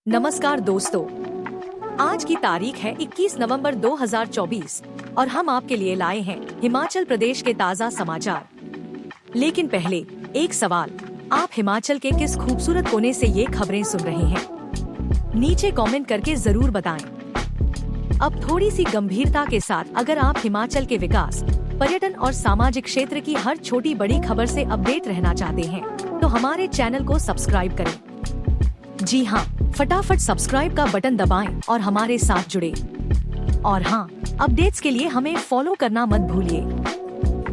नमस्कार दोस्तों, आज की तारीख है 21 नवंबर 2024 और हम आपके लिए लाए हैं हिमाचल प्रदेश के ताज़ा समाचार। लेकिन पहले एक सवाल, आप हिमाचल के किस खूबसूरत कोने से ये खबरें सुन रहे हैं? नीचे कमेंट करके जरूर बताएं। अब थोड़ी सी गंभीरता के साथ अगर आप हिमाचल के विकास, पर्यटन और सामाजिक क्षेत्र की हर छोटी बड़ी खबर से अपडेट रहना चाहते हैं तो हमारे चैनल को सब्सक्राइब करें। जी हाँ, फटाफट सब्सक्राइब का बटन दबाएं और हमारे साथ जुड़े। और हाँ, अपडेट्स के लिए हमें फॉलो करना मत भूलिए।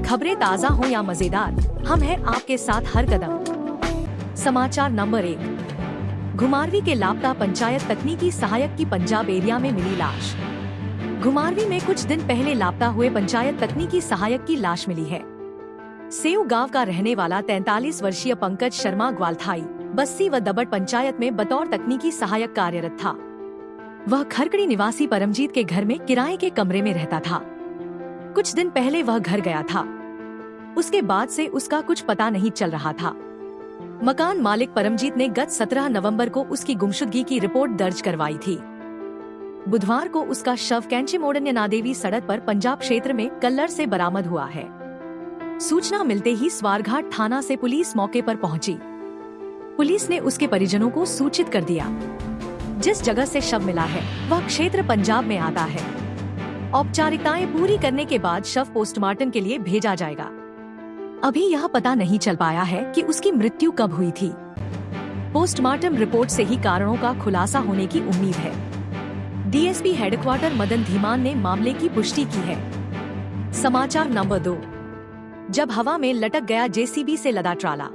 खबरें ताज़ा हो या मजेदार, हम हैं आपके साथ हर कदम। समाचार नंबर 1, घुमारवीं के लापता पंचायत तकनीकी सहायक की पंजाब एरिया में मिली लाश। घुमारवीं में कुछ दिन पहले लापता हुए पंचायत तकनीकी सहायक की लाश मिली है। सेऊ गांव का रहने वाला 43 वर्षीय पंकज शर्मा ग्वालथाई, बस्सी व दबट पंचायत में बतौर तकनीकी सहायक कार्यरत था। वह खरकड़ी निवासी परमजीत के घर में किराए के कमरे में रहता था। कुछ दिन पहले वह घर गया था। उसके बाद से उसका कुछ पता नहीं चल रहा था। मकान मालिक परमजीत ने गत 17 नवंबर को उसकी गुमशुदगी की रिपोर्ट दर्ज करवाई थी। बुधवार को उसका शव कैंचीमोड़न्य नादेवी सड़क पर पंजाब क्षेत्र में कल्लर से बरामद हुआ है। सूचना मिलते ही स्वारघाट थाना से पुलिस मौके पर पहुंची। पुलिस ने उसके परिजनों को सूचित कर दिया। जिस जगह से शव मिला है वह क्षेत्र पंजाब में आता है। औपचारिकताएं पूरी करने के बाद शव पोस्टमार्टम के लिए भेजा जाएगा। अभी यह पता नहीं चल पाया है कि उसकी मृत्यु कब हुई थी। पोस्टमार्टम रिपोर्ट से ही कारणों का खुलासा होने की उम्मीद है। डीएसपी हेडक्वार्टर मदन धीमान ने मामले की पुष्टि की है। समाचार नंबर 2, जब हवा में लटक गया जेसीबी से लदा ट्राला।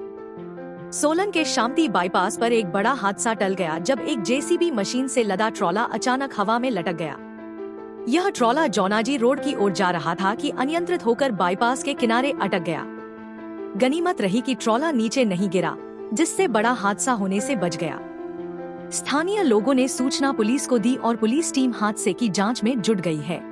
सोलन के शामती बाईपास पर एक बड़ा हादसा टल गया जब एक जेसीबी मशीन से लदा ट्रॉला अचानक हवा में लटक गया। यह ट्रॉला जौनाजी रोड की ओर जा रहा था कि अनियंत्रित होकर बाईपास के किनारे अटक गया। गनीमत रही कि ट्रॉला नीचे नहीं गिरा, जिससे बड़ा हादसा होने से बच गया। स्थानीय लोगों ने सूचना पुलिस को दी और पुलिस टीम हादसे की जांच में जुट गई है।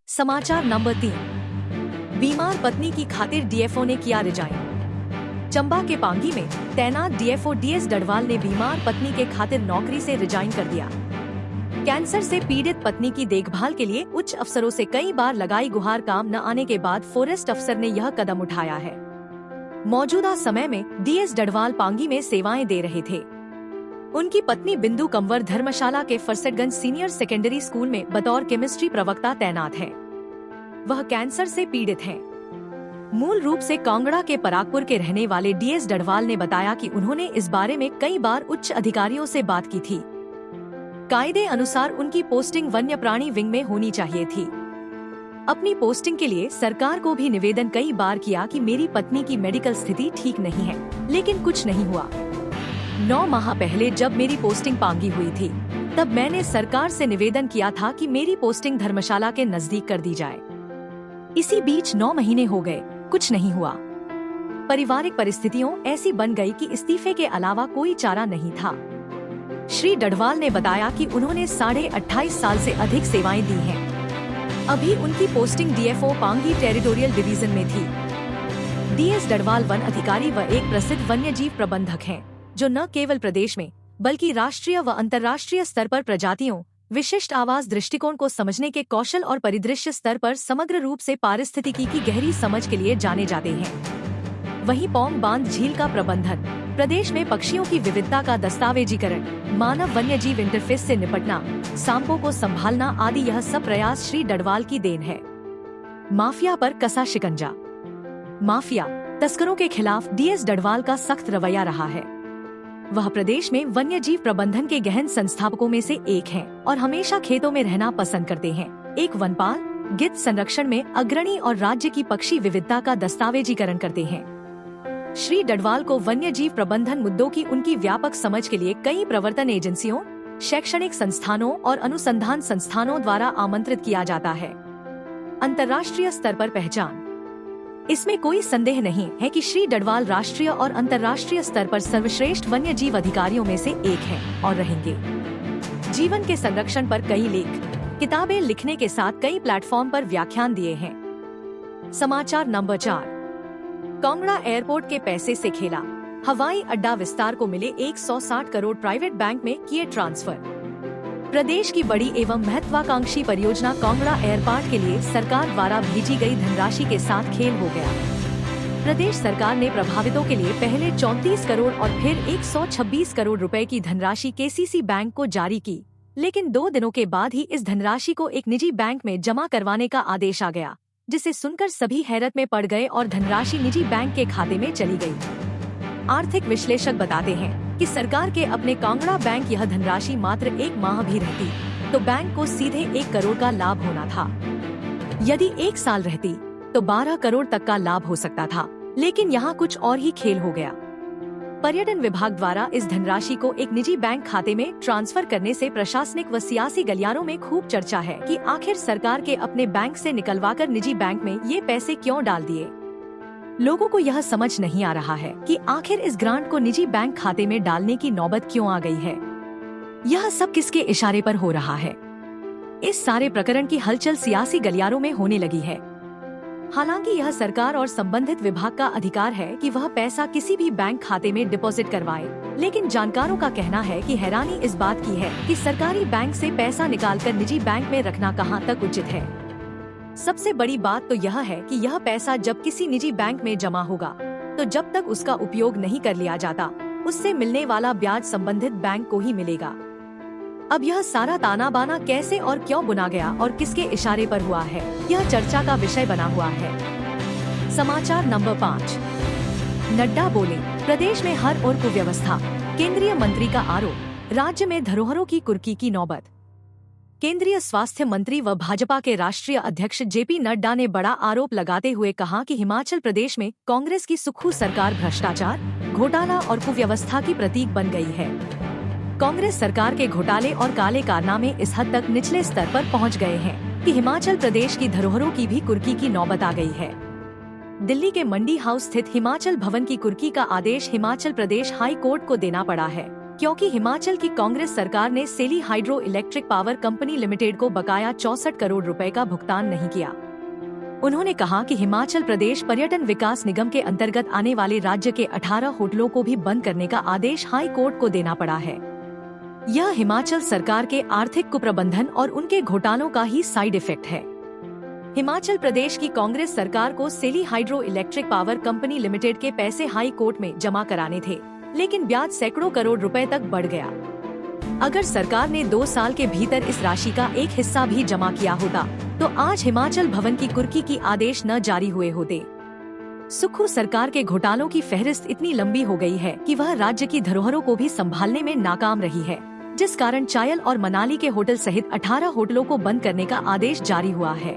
समाचार नंबर 3, बीमार पत्नी की खातिर डीएफओ ने किया रिजाइन। चंबा के पांगी में तैनात डीएफओ डीएस डडवाल ने बीमार पत्नी के खातिर नौकरी से रिजाइन कर दिया। कैंसर से पीड़ित पत्नी की देखभाल के लिए उच्च अफसरों से कई बार लगाई गुहार काम न आने के बाद फॉरेस्ट अफसर ने यह कदम उठाया है। मौजूदा समय में डीएस डडवाल पांगी में सेवाएं दे रहे थे। उनकी पत्नी बिंदु कंवर धर्मशाला के फरसटगंज सीनियर सेकेंडरी स्कूल में बतौर केमिस्ट्री प्रवक्ता तैनात है। वह कैंसर से पीड़ित हैं। मूल रूप से कांगड़ा के परागपुर के रहने वाले डीएस डडवाल ने बताया कि उन्होंने इस बारे में कई बार उच्च अधिकारियों से बात की थी। कायदे अनुसार उनकी पोस्टिंग वन्य प्राणी विंग में होनी चाहिए थी। अपनी पोस्टिंग के लिए सरकार को भी निवेदन कई बार किया कि मेरी पत्नी की मेडिकल स्थिति ठीक नहीं है, लेकिन कुछ नहीं हुआ। 9 माह पहले जब मेरी पोस्टिंग पांगी हुई थी, तब मैंने सरकार से निवेदन किया था कि मेरी पोस्टिंग धर्मशाला के नजदीक कर दी जाए। इसी बीच 9 महीने हो गए, कुछ नहीं हुआ। पारिवारिक परिस्थितियों ऐसी बन गई कि इस्तीफे के अलावा कोई चारा नहीं था। श्री डडवाल ने बताया कि उन्होंने 28.5 साल से अधिक सेवाएं दी हैं। अभी उनकी posting DFO Pangi territorial division में थी। डीएस डडवाल वन अधिकारी व एक प्रसिद्ध वन्यजीव प्रबंधक हैं, जो न केवल प्रदेश में बल्कि राष्ट्रीय व अंतर्राष्ट्रीय स्तर पर प्रजातियों, विशिष्ट आवास दृष्टिकोण को समझने के कौशल और परिदृश्य स्तर पर समग्र रूप से पारिस्थितिकी की गहरी समझ के लिए जाने जाते हैं। वहीं पौंग बांध झील का प्रबंधन, प्रदेश में पक्षियों की विविधता का दस्तावेजीकरण, मानव वन्यजीव इंटरफेस से निपटना, सांपों को संभालना आदि, यह सब प्रयास श्री डडवाल की देन है। माफिया पर कसा शिकंजा। माफिया तस्करों के खिलाफ डीएस डडवाल का सख्त रवैया रहा है। वह प्रदेश में वन्यजीव प्रबंधन के गहन संस्थापकों में से एक हैं और हमेशा खेतों में रहना पसंद करते हैं। एक वनपाल गिद्ध संरक्षण में अग्रणी और राज्य की पक्षी विविधता का दस्तावेजीकरण करते हैं। श्री डडवाल को वन्यजीव प्रबंधन मुद्दों की उनकी व्यापक समझ के लिए कई प्रवर्तन एजेंसियों, शैक्षणिक संस्थानों और अनुसंधान संस्थानों द्वारा आमंत्रित किया जाता है। अंतर्राष्ट्रीय स्तर पर पहचान। इसमें कोई संदेह नहीं है कि श्री डडवाल राष्ट्रीय और अंतर्राष्ट्रीय स्तर पर सर्वश्रेष्ठ वन्यजीव अधिकारियों में से एक हैं और रहेंगे। जीवन के संरक्षण पर कई लेख, किताबें लिखने के साथ कई प्लेटफॉर्म पर व्याख्यान दिए हैं। समाचार नंबर 4। कांगड़ा एयरपोर्ट के पैसे से खेला, हवाई अड्डा विस्तार को मिले 160 करोड़, प्राइवेट बैंक में किए ट्रांसफर। प्रदेश की बड़ी एवं महत्वाकांक्षी परियोजना कांगड़ा एयरपोर्ट के लिए सरकार द्वारा भेजी गई धनराशि के साथ खेल हो गया। प्रदेश सरकार ने प्रभावितों के लिए पहले 34 करोड़ और फिर 126 करोड़ रुपए की धनराशि केसीसी बैंक को जारी की, लेकिन 2 दिनों के बाद ही इस धनराशि को एक निजी बैंक में जमा करवाने का आदेश आ गया, जिसे सुनकर सभी हैरत में पड़ गए और धनराशि निजी बैंक के खाते में चली गई। आर्थिक विश्लेषक बताते हैं कि सरकार के अपने कांगड़ा बैंक यह धनराशि मात्र 1 माह भी रहती तो बैंक को सीधे 1 करोड़ का लाभ होना था। यदि 1 साल रहती तो 12 करोड़ तक का लाभ हो सकता था, लेकिन यहाँ कुछ और ही खेल हो गया। पर्यटन विभाग द्वारा इस धनराशि को एक निजी बैंक खाते में ट्रांसफर करने से प्रशासनिक व सियासी गलियारों में खूब चर्चा है कि आखिर सरकार के अपने बैंक से निकलवाकर निजी बैंक में ये पैसे क्यों डाल दिए। लोगों को यह समझ नहीं आ रहा है कि आखिर इस ग्रांट को निजी बैंक खाते में डालने की नौबत क्यों आ गई है। यह सब किसके इशारे पर हो रहा है। इस सारे प्रकरण की हलचल सियासी गलियारों में होने लगी है। हालांकि यह सरकार और संबंधित विभाग का अधिकार है कि वह पैसा किसी भी बैंक खाते में डिपॉजिट करवाए, लेकिन जानकारों का कहना है कि हैरानी इस बात की है कि सरकारी बैंक से पैसा निकालकर निजी बैंक में रखना कहां तक उचित है। सबसे बड़ी बात तो यह है कि यह पैसा जब किसी निजी बैंक में जमा होगा तो जब तक उसका उपयोग नहीं कर लिया जाता, उससे मिलने वाला ब्याज संबंधित बैंक को ही मिलेगा। अब यह सारा ताना बाना कैसे और क्यों बुना गया और किसके इशारे पर हुआ है, यह चर्चा का विषय बना हुआ है। समाचार नंबर 5। नड्डा बोले, प्रदेश में हर ओर कुव्यवस्था, केंद्रीय मंत्री का आरोप। राज्य में धरोहरों की कुर्की की नौबत। केंद्रीय स्वास्थ्य मंत्री व भाजपा के राष्ट्रीय अध्यक्ष जेपी नड्डा ने बड़ा आरोप लगाते हुए कहा कि हिमाचल प्रदेश में कांग्रेस की सुक्खू सरकार भ्रष्टाचार, घोटाला और कुव्यवस्था की प्रतीक बन गई है। कांग्रेस सरकार के घोटाले और काले कारनामे इस हद तक निचले स्तर पर पहुंच गए हैं कि हिमाचल प्रदेश की धरोहरों की भी कुर्की की नौबत आ गई है। दिल्ली के मंडी हाउस स्थित हिमाचल भवन की कुर्की का आदेश हिमाचल प्रदेश हाई कोर्ट को देना पड़ा है, क्योंकि हिमाचल की कांग्रेस सरकार ने सेली hydro electric power company limited को बकाया 64 करोड़ रुपए का भुगतान नहीं किया। उन्होंने कहा कि हिमाचल प्रदेश पर्यटन विकास निगम के अंतर्गत आने वाले राज्य के 18 होटलों को भी बंद करने का आदेश हाई कोर्ट को देना पड़ा है। यह हिमाचल सरकार के आर्थिक कुप्रबंधन और उनके घोटालों का ही साइड इफेक्ट है। हिमाचल प्रदेश की कांग्रेस सरकार को सेली hydro electric power company limited के पैसे हाई कोर्ट में जमा कराने थे, लेकिन ब्याज सैकड़ों करोड़ रुपए तक बढ़ गया। अगर सरकार ने 2 साल के भीतर इस राशि का एक हिस्सा भी जमा किया होता तो आज हिमाचल भवन की कुर्की की आदेश न जारी हुए होते। सुक्खू सरकार के घोटालों की फहरिस्त इतनी लंबी हो गई है कि वह राज्य की धरोहरों को भी संभालने में नाकाम रही है, जिस कारण चायल और मनाली के होटल सहित 18 होटलों को बंद करने का आदेश जारी हुआ है।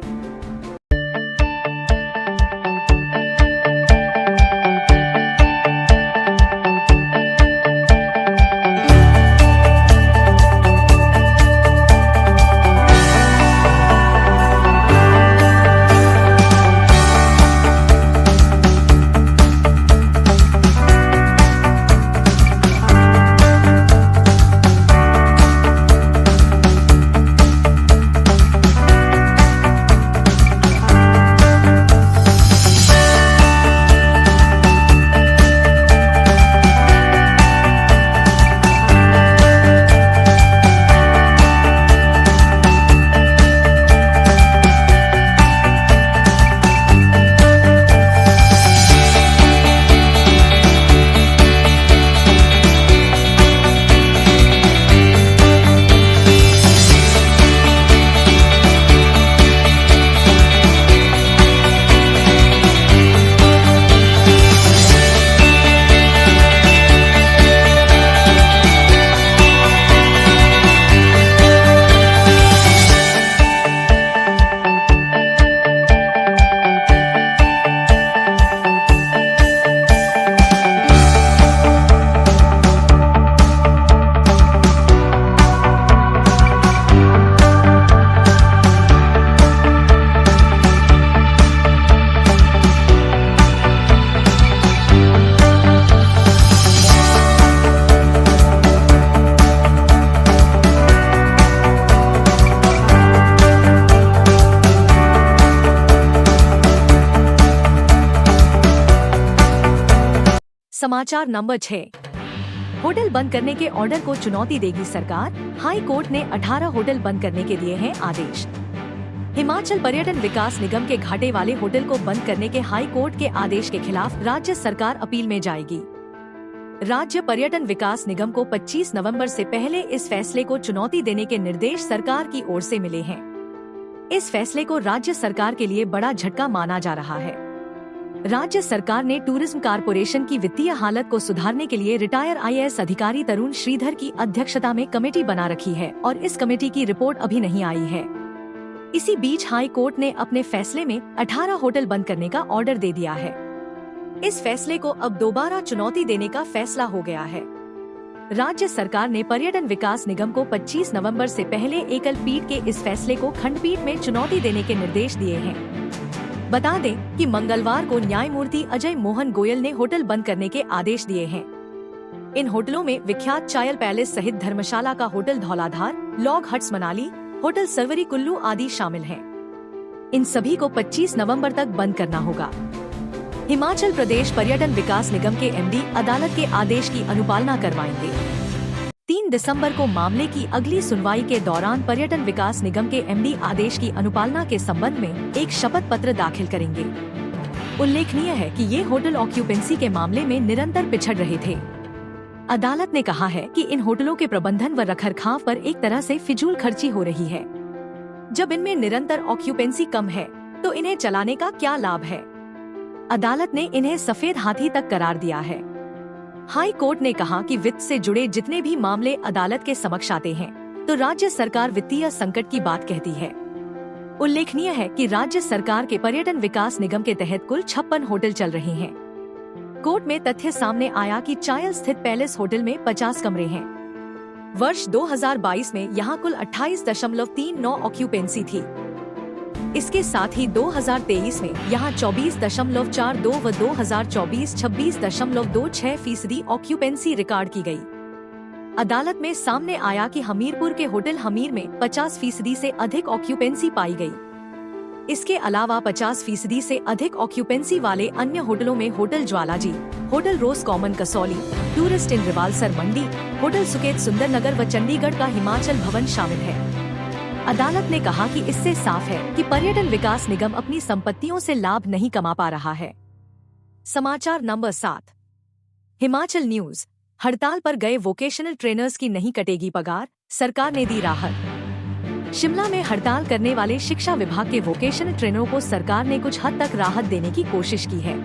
समाचार नंबर 6। होटल बंद करने के ऑर्डर को चुनौती देगी सरकार। हाई कोर्ट ने 18 होटल बंद करने के दिए हैं आदेश। हिमाचल पर्यटन विकास निगम के घाटे वाले होटल को बंद करने के हाई कोर्ट के आदेश के खिलाफ राज्य सरकार अपील में जाएगी। राज्य पर्यटन विकास निगम को 25 नवंबर से पहले इस फैसले को चुनौती देने के निर्देश सरकार की ओर से मिले हैं। इस फैसले को राज्य सरकार के लिए बड़ा झटका माना जा रहा है। राज्य सरकार ने टूरिज्म कारपोरेशन की वित्तीय हालत को सुधारने के लिए रिटायर IAS अधिकारी तरुण श्रीधर की अध्यक्षता में कमेटी बना रखी है और इस कमेटी की रिपोर्ट अभी नहीं आई है। इसी बीच हाई कोर्ट ने अपने फैसले में 18 होटल बंद करने का ऑर्डर दे दिया है। इस फैसले को अब दोबारा चुनौती देने का फैसला हो गया है। राज्य सरकार ने पर्यटन विकास निगम को 25 नवंबर से पहले एकल पीठ के इस फैसले को खंडपीठ में चुनौती देने के निर्देश दिए हैं। बता दें कि मंगलवार को न्यायमूर्ति अजय मोहन गोयल ने होटल बंद करने के आदेश दिए हैं। इन होटलों में विख्यात चायल पैलेस सहित धर्मशाला का hotel Dhauladhar, log huts Manali, hotel Sarwari Kullu आदि शामिल हैं। इन सभी को 25 नवंबर तक बंद करना होगा। हिमाचल प्रदेश पर्यटन विकास निगम के MD अदालत के आदेश की अनुपालना करवाएंगे। 3 दिसंबर को मामले की अगली सुनवाई के दौरान पर्यटन विकास निगम के MD आदेश की अनुपालना के संबंध में एक शपथ पत्र दाखिल करेंगे। उल्लेखनीय है कि ये होटल ऑक्यूपेंसी के मामले में निरंतर पिछड़ रहे थे। अदालत ने कहा है कि इन होटलों के प्रबंधन व रखरखाव पर एक तरह से फिजूल खर्ची हो रही है। जब इनमें निरंतर ऑक्यूपेंसी कम है तो इन्हें चलाने का क्या लाभ है। अदालत ने इन्हें सफेद हाथी तक करार दिया है। हाई कोर्ट ने कहा कि वित्त से जुड़े जितने भी मामले अदालत के समक्ष आते हैं तो राज्य सरकार वित्तीय संकट की बात कहती है। उल्लेखनीय है कि राज्य सरकार के पर्यटन विकास निगम के तहत कुल 56 होटल चल रहे हैं। कोर्ट में तथ्य सामने आया कि चायल स्थित पैलेस होटल में 50 कमरे हैं। वर्ष 2022 में यहां कुल 28.39 ऑक्यूपेंसी थी। इसके साथ ही 2023 में यहां 24.42 व 2024 26.26% ऑक्यूपेंसी रिकॉर्ड की गई। अदालत में सामने आया कि हमीरपुर के होटल हमीर में 50% से अधिक ऑक्यूपेंसी पाई गई। इसके अलावा 50% से अधिक ऑक्यूपेंसी वाले अन्य होटलों में hotel Jwalaji, hotel rose common Kasauli, tourist inn Riwalsar Mandi, hotel Suket Sundernagar व चंडीगढ़ का हिमाचल भवन शामिल है। अदालत ने कहा कि इससे साफ है कि पर्यटन विकास निगम अपनी संपत्तियों से लाभ नहीं कमा पा रहा है। समाचार नंबर 7। हिमाचल न्यूज। हड़ताल पर गए वोकेशनल ट्रेनर्स की नहीं कटेगी पगार, सरकार ने दी राहत। शिमला में हड़ताल करने वाले शिक्षा विभाग के वोकेशनल ट्रेनरों को सरकार ने कुछ हद तक राहत देने की कोशिश की है।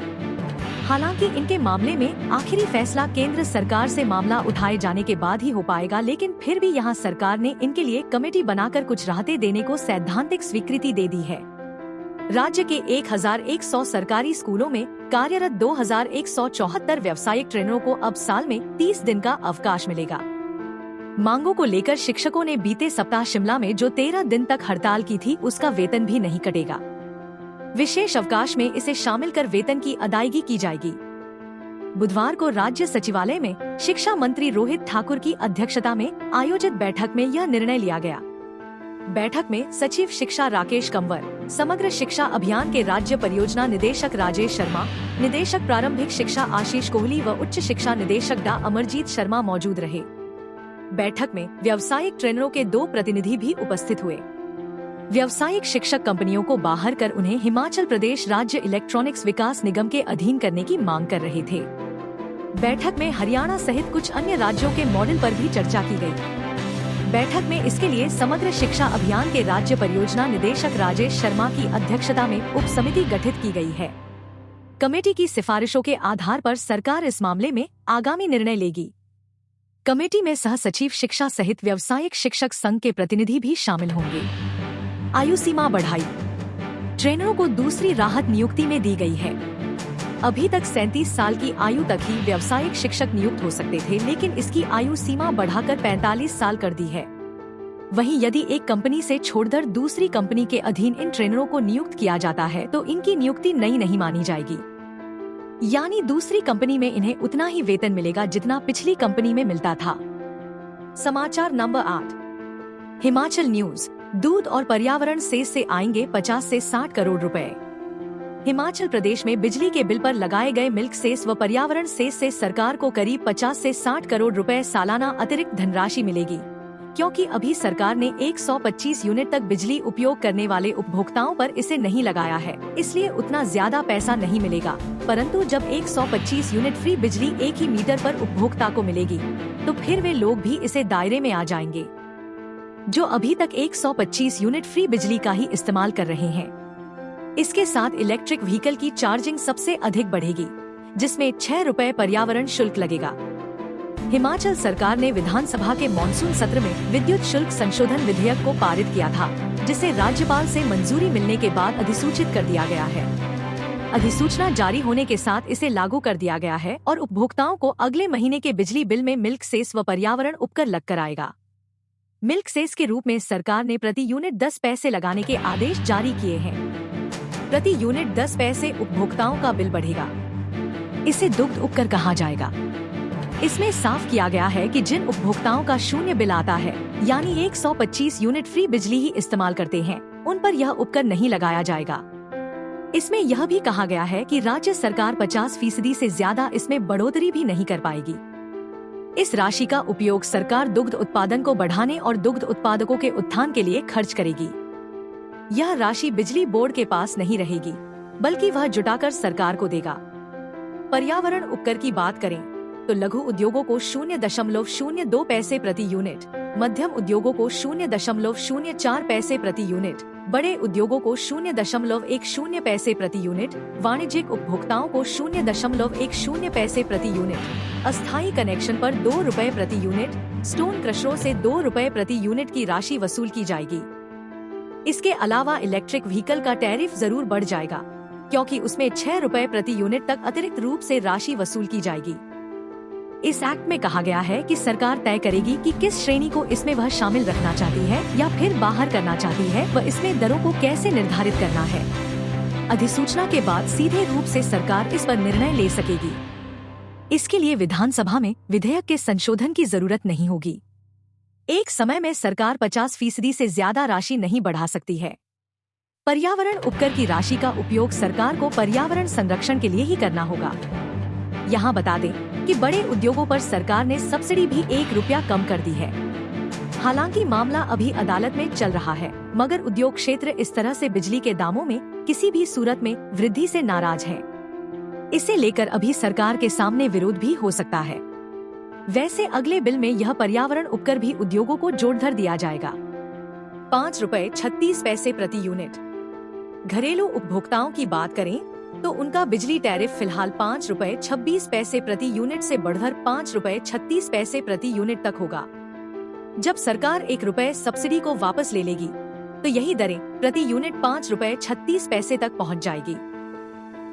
हालांकि इनके मामले में आखिरी फैसला केंद्र सरकार से मामला उठाए जाने के बाद ही हो पाएगा, लेकिन फिर भी यहां सरकार ने इनके लिए कमेटी बनाकर कुछ राहतें देने को सैद्धांतिक स्वीकृति दे दी है। राज्य के 1100 सरकारी स्कूलों में कार्यरत 2174 व्यावसायिक ट्रेनरों को अब साल में 30 दिन का अवकाश मिलेगा। मांगों को लेकर शिक्षकों ने बीते सप्ताह शिमला में जो 13 दिन तक हड़ताल की थी उसका वेतन भी नहीं कटेगा। विशेष अवकाश में इसे शामिल कर वेतन की अदायगी की जाएगी। बुधवार को राज्य सचिवालय में शिक्षा मंत्री रोहित ठाकुर की अध्यक्षता में आयोजित बैठक में यह निर्णय लिया गया। बैठक में सचिव शिक्षा राकेश कंवर, समग्र शिक्षा अभियान के राज्य परियोजना निदेशक राजेश शर्मा, निदेशक प्रारंभिक शिक्षा आशीष कोहली व उच्च शिक्षा निदेशक डा अमरजीत शर्मा मौजूद रहे। बैठक में व्यावसायिक ट्रेनरों के 2 प्रतिनिधि भी उपस्थित हुए। व्यावसायिक शिक्षक कंपनियों को बाहर कर उन्हें हिमाचल प्रदेश राज्य इलेक्ट्रॉनिक्स विकास निगम के अधीन करने की मांग कर रहे थे। बैठक में हरियाणा सहित कुछ अन्य राज्यों के मॉडल पर भी चर्चा की गई। बैठक में इसके लिए समग्र शिक्षा अभियान के राज्य परियोजना निदेशक राजेश शर्मा की अध्यक्षता में उप समिति गठित की गई है। कमेटी की सिफारिशों के आधार पर सरकार इस मामले में आगामी निर्णय लेगी। कमेटी में सह सचिव शिक्षा सहित व्यावसायिक शिक्षक संघ के प्रतिनिधि भी शामिल होंगे। आयु सीमा बढ़ाई। ट्रेनरों को दूसरी राहत नियुक्ति में दी गई है। अभी तक 37 साल की आयु तक ही व्यावसायिक शिक्षक नियुक्त हो सकते थे, लेकिन इसकी आयु सीमा बढ़ाकर 45 साल कर दी है। वहीं यदि एक कंपनी से छोड़कर दूसरी कंपनी के अधीन इन ट्रेनरों को नियुक्त किया जाता है तो इनकी नियुक्ति नई नहीं मानी जाएगी, यानी दूसरी कंपनी में इन्हें उतना ही वेतन मिलेगा जितना पिछली कंपनी में मिलता था। समाचार नंबर 8। हिमाचल न्यूज। दूध और पर्यावरण सेस से आएंगे 50 से 60 करोड़ रुपए। हिमाचल प्रदेश में बिजली के बिल पर लगाए गए मिल्क सेस व पर्यावरण सेस से सरकार को करीब 50 से 60 करोड़ रुपए सालाना अतिरिक्त धनराशि मिलेगी, क्योंकि अभी सरकार ने 125 यूनिट तक बिजली उपयोग करने वाले उपभोक्ताओं पर इसे नहीं लगाया है, इसलिए उतना ज्यादा पैसा नहीं मिलेगा। परंतु जब 125 यूनिट फ्री बिजली एक ही मीटर पर उपभोक्ता को मिलेगी, तो फिर वे लोग भी इसे दायरे में आ जाएंगे, जो अभी तक 125 यूनिट फ्री बिजली का ही इस्तेमाल कर रहे हैं। इसके साथ इलेक्ट्रिक व्हीकल की चार्जिंग सबसे अधिक बढ़ेगी, जिसमें 6 रुपए पर्यावरण शुल्क लगेगा। हिमाचल सरकार ने विधानसभा के मॉनसून सत्र में विद्युत शुल्क संशोधन विधेयक को पारित किया था, जिसे राज्यपाल से मंजूरी मिलने के बाद अधिसूचित कर दिया गया है। अधिसूचना जारी होने के साथ इसे लागू कर दिया गया है और उपभोक्ताओं को अगले महीने के बिजली बिल में मिल्क सेस व पर्यावरण उपकर लगकर आएगा। मिल्क सेस के रूप में सरकार ने प्रति यूनिट 10 पैसे लगाने के आदेश जारी किए हैं। प्रति यूनिट 10 पैसे उपभोक्ताओं का बिल बढ़ेगा। इसे दुग्ध उपकर कहा जाएगा। इसमें साफ किया गया है कि जिन उपभोक्ताओं का शून्य बिल आता है, यानी 125 यूनिट फ्री बिजली ही इस्तेमाल करते हैं, उन पर यह उपकर नहीं लगाया जाएगा। इसमें यह भी कहा गया है कि राज्य सरकार 50% से ज्यादा इसमें बढ़ोतरी भी नहीं कर पाएगी। इस राशि का उपयोग सरकार दुग्ध उत्पादन को बढ़ाने और दुग्ध उत्पादकों के उत्थान के लिए खर्च करेगी। यह राशि बिजली बोर्ड के पास नहीं रहेगी, बल्कि वह जुटाकर सरकार को देगा। पर्यावरण उपकर की बात करें तो लघु उद्योगों को 0.02 पैसे प्रति यूनिट, मध्यम उद्योगों को 0.04 पैसे प्रति यूनिट, बड़े उद्योगों को 0.10 पैसे प्रति यूनिट, वाणिज्यिक उपभोक्ताओं को 0.10 पैसे प्रति यूनिट, अस्थायी कनेक्शन पर 2 रुपए प्रति यूनिट, स्टोन क्रशरों से 2 रुपए प्रति यूनिट की राशि वसूल की जाएगी। इसके अलावा इलेक्ट्रिक व्हीकल का टैरिफ जरूर बढ़ जाएगा, क्योंकि उसमें 6 रुपए प्रति यूनिट तक अतिरिक्त रूप से राशि वसूल की जाएगी। इस एक्ट में कहा गया है कि सरकार तय करेगी कि किस श्रेणी को इसमें वह शामिल रखना चाहती है या फिर बाहर करना चाहती है व इसमें दरों को कैसे निर्धारित करना है। अधिसूचना के बाद सीधे रूप से सरकार इस पर निर्णय ले सकेगी। इसके लिए विधानसभा में विधेयक के संशोधन की जरूरत नहीं होगी। एक समय में सरकार 50% से ज्यादा राशि नहीं बढ़ा सकती है। पर्यावरण उपकर की राशि का उपयोग सरकार को पर्यावरण संरक्षण के लिए ही करना होगा। यहाँ बता दें कि बड़े उद्योगों पर सरकार ने सब्सिडी भी 1 रुपया कम कर दी है। हालांकि मामला अभी अदालत में चल रहा है, मगर उद्योग क्षेत्र इस तरह से बिजली के दामों में किसी भी सूरत में वृद्धि से नाराज है। इसे लेकर अभी सरकार के सामने विरोध भी हो सकता है। वैसे अगले बिल में यह पर्यावरण उपकर भी उद्योगों को जोड़धर दिया जाएगा। 5 रुपए 36 पैसे प्रति यूनिट। घरेलू उपभोक्ताओं की बात करें तो उनका बिजली टैरिफ फिलहाल 5 रुपए 26 पैसे प्रति यूनिट से बढ़कर 5 रुपए 36 पैसे प्रति यूनिट तक होगा। जब सरकार 1 रुपए सब्सिडी को वापस ले लेगी, तो यही दरें प्रति यूनिट 5 रुपए 36 पैसे तक पहुंच जाएगी।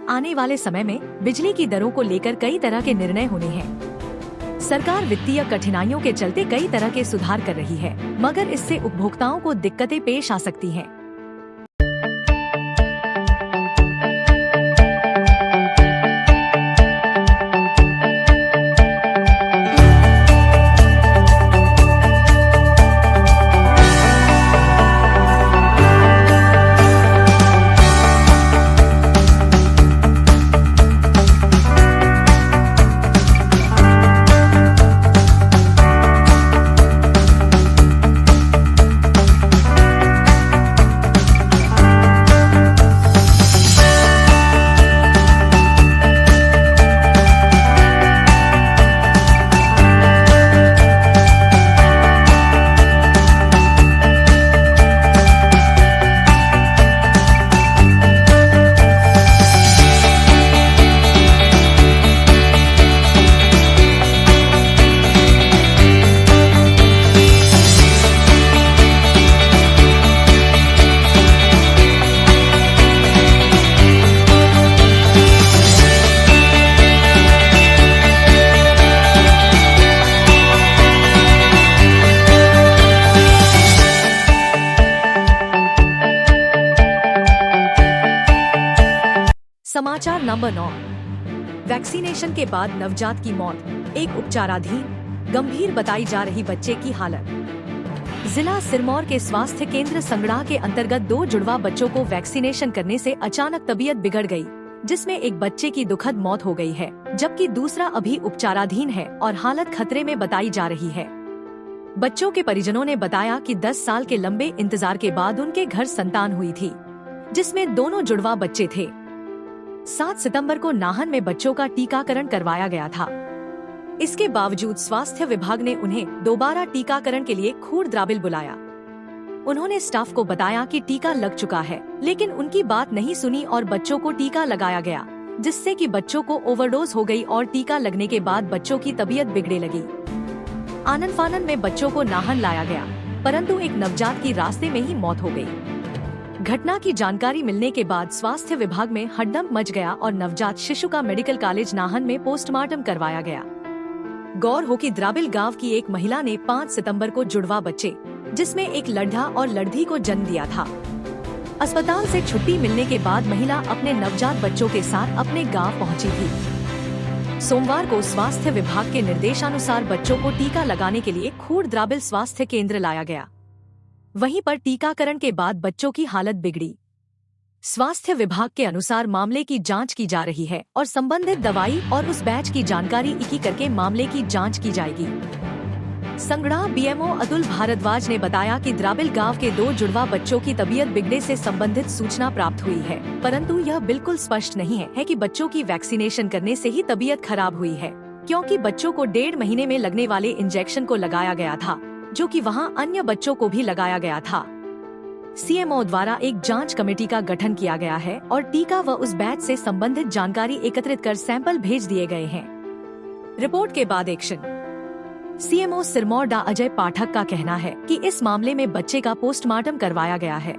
आने वाले समय में बिजली की दरों को लेकर कई तरह के निर्णय होने हैं। सरकार वित्तीय कठिनाइयों के चलते कई तरह के सुधार कर रही है, मगर इससे उपभोक्ताओं को दिक्कतें पेश आ सकती हैं। समाचार नंबर 9। वैक्सीनेशन के बाद नवजात की मौत, एक उपचाराधीन, गंभीर बताई जा रही बच्चे की हालत। जिला सिरमौर के स्वास्थ्य केंद्र संगड़ा के अंतर्गत 2 जुड़वा बच्चों को वैक्सीनेशन करने से अचानक तबीयत बिगड़ गई, जिसमें एक बच्चे की दुखद मौत हो गई है, जबकि दूसरा अभी उपचाराधीन है और हालत खतरे में बताई जा रही है। बच्चों के परिजनों ने बताया कि 10 साल के लंबे इंतजार के बाद उनके घर संतान हुई थी, जिसमें दोनों जुड़वा बच्चे थे। 7 सितंबर को नाहन में बच्चों का टीकाकरण करवाया गया था। इसके बावजूद स्वास्थ्य विभाग ने उन्हें दोबारा टीकाकरण के लिए खूर-द्राबिल बुलाया। उन्होंने स्टाफ को बताया कि टीका लग चुका है, लेकिन उनकी बात नहीं सुनी और बच्चों को टीका लगाया गया, जिससे कि बच्चों को ओवरडोज हो गई और टीका लगने के बाद बच्चों की तबीयत बिगड़ने लगी। आनन फानन में बच्चों को नाहन लाया गया, परंतु एक नवजात की रास्ते में ही मौत हो गई। घटना की जानकारी मिलने के बाद स्वास्थ्य विभाग में हड़कंप मच गया और नवजात शिशु का मेडिकल कॉलेज नाहन में पोस्टमार्टम करवाया गया। गौर हो कि द्राबिल गांव की एक महिला ने 5 सितंबर को जुड़वा बच्चे, जिसमें एक लड़का और लड़की को जन्म दिया था। अस्पताल से छुट्टी मिलने के बाद महिला अपने नवजात बच्चों के साथ अपने गांव पहुंची थी। सोमवार को स्वास्थ्य विभाग के निर्देशानुसार बच्चों को टीका लगाने के लिए खूर-द्राबिल स्वास्थ्य केंद्र लाया गया। वहीं पर टीकाकरण के बाद बच्चों की हालत बिगड़ी। स्वास्थ्य विभाग के अनुसार मामले की जांच की जा रही है और संबंधित दवाई और उस बैच की जानकारी इकट्ठी करके मामले की जांच की जाएगी। संगड़ा बीएमओ अतुल भारद्वाज ने बताया कि द्राबिल गांव के 2 जुड़वा बच्चों की तबीयत बिगड़ने से संबंधित सूचना प्राप्त हुई है, परंतु यह बिल्कुल स्पष्ट नहीं है कि बच्चों की वैक्सीनेशन करने से ही तबीयत खराब हुई है, क्योंकि बच्चों को 1.5 महीने में लगने वाले इंजेक्शन को लगाया गया था, जो कि वहां अन्य बच्चों को भी लगाया गया था। सीएमओ द्वारा एक जांच कमेटी का गठन किया गया है और टीका व उस बैच से संबंधित जानकारी एकत्रित कर सैंपल भेज दिए गए हैं। रिपोर्ट के बाद एक्शन। सीएमओ सिरमौर डा अजय पाठक का कहना है कि इस मामले में बच्चे का पोस्टमार्टम करवाया गया है।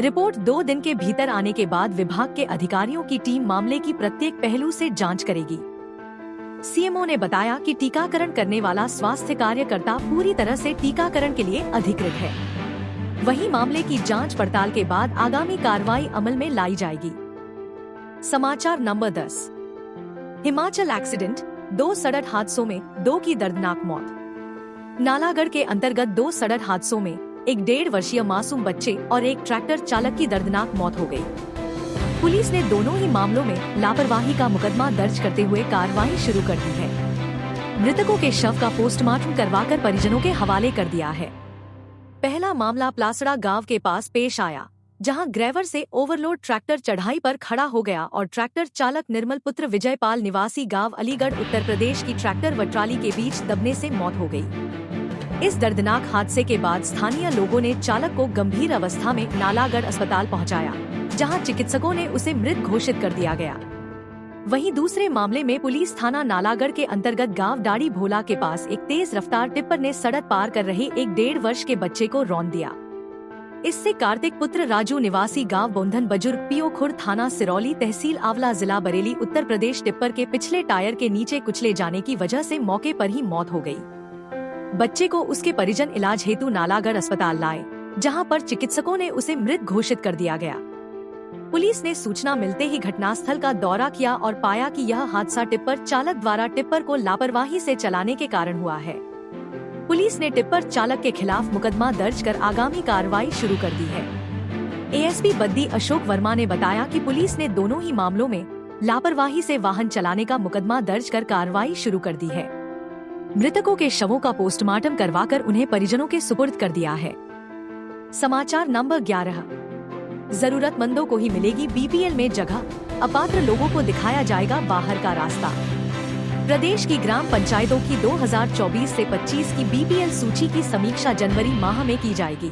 रिपोर्ट 2 दिन के भीतर आने के बाद विभाग के अधिकारियों की टीम मामले की प्रत्येक पहलू से जांच करेगी। सीएमओ ने बताया कि टीकाकरण करने वाला स्वास्थ्य कार्यकर्ता पूरी तरह से टीकाकरण के लिए अधिकृत है। वहीं मामले की जांच पड़ताल के बाद आगामी कार्रवाई अमल में लाई जाएगी। समाचार नंबर 10। हिमाचल एक्सीडेंट, 2 सड़क हादसों में 2 की दर्दनाक मौत। नालागढ़ के अंतर्गत 2 सड़क हादसों में एक 1.5 वर्षीय मासूम बच्चे और एक ट्रैक्टर चालक की दर्दनाक मौत हो गई। पुलिस ने दोनों ही मामलों में लापरवाही का मुकदमा दर्ज करते हुए कार्रवाई शुरू कर दी है। मृतकों के शव का पोस्टमार्टम करवाकर परिजनों के हवाले कर दिया है। पहला मामला प्लासड़ा गांव के पास पेश आया, जहां ग्रेवर से ओवरलोड ट्रैक्टर चढ़ाई पर खड़ा हो गया और ट्रैक्टर चालक निर्मल पुत्र विजयपाल निवासी गांव अलीगढ़ उत्तर प्रदेश की ट्रैक्टर व ट्राली के बीच दबने से मौत हो गई। इस दर्दनाक हादसे के बाद स्थानीय लोगों ने चालक को गंभीर अवस्था में नालागढ़ अस्पताल पहुंचाया, जहां चिकित्सकों ने उसे मृत घोषित कर दिया गया। वहीं दूसरे मामले में पुलिस थाना नालागढ़ के अंतर्गत गांव डाड़ी भोला के पास एक तेज रफ्तार टिप्पर ने सड़क पार कर रहे एक 1.5 वर्ष के बच्चे को रौंद दिया। इससे कार्तिक पुत्र राजू निवासी गांव बोंधन बुजुर्ग पीओ खुर्द थाना सिरौली तहसील आंवला जिला बरेली उत्तर प्रदेश टिप्पर के पिछले टायर के नीचे कुचले जाने की वजह से मौके पर ही मौत हो गई। बच्चे को उसके परिजन इलाज हेतु नालागढ़ अस्पताल लाए, जहां पर चिकित्सकों ने उसे मृत घोषित कर दिया गया। पुलिस ने सूचना मिलते ही घटनास्थल का दौरा किया और पाया कि यह हादसा टिप्पर चालक द्वारा टिप्पर को लापरवाही से चलाने के कारण हुआ है। पुलिस ने टिप्पर चालक के खिलाफ मुकदमा दर्ज कर आगामी कार्रवाई शुरू कर दी है। एएसपी बद्दी अशोक वर्मा ने बताया कि पुलिस ने दोनों ही मामलों में लापरवाही से वाहन चलाने का मुकदमा दर्ज कर कार्रवाई शुरू कर दी है। मृतकों के शवों का पोस्टमार्टम करवाकर उन्हें परिजनों के सुपुर्द कर दिया है। समाचार नंबर 11। जरूरतमंदों को ही मिलेगी बीपीएल में जगह, अपात्र लोगों को दिखाया जाएगा बाहर का रास्ता। प्रदेश की ग्राम पंचायतों की 2024 से 25 की बीपीएल सूची की समीक्षा जनवरी माह में की जाएगी।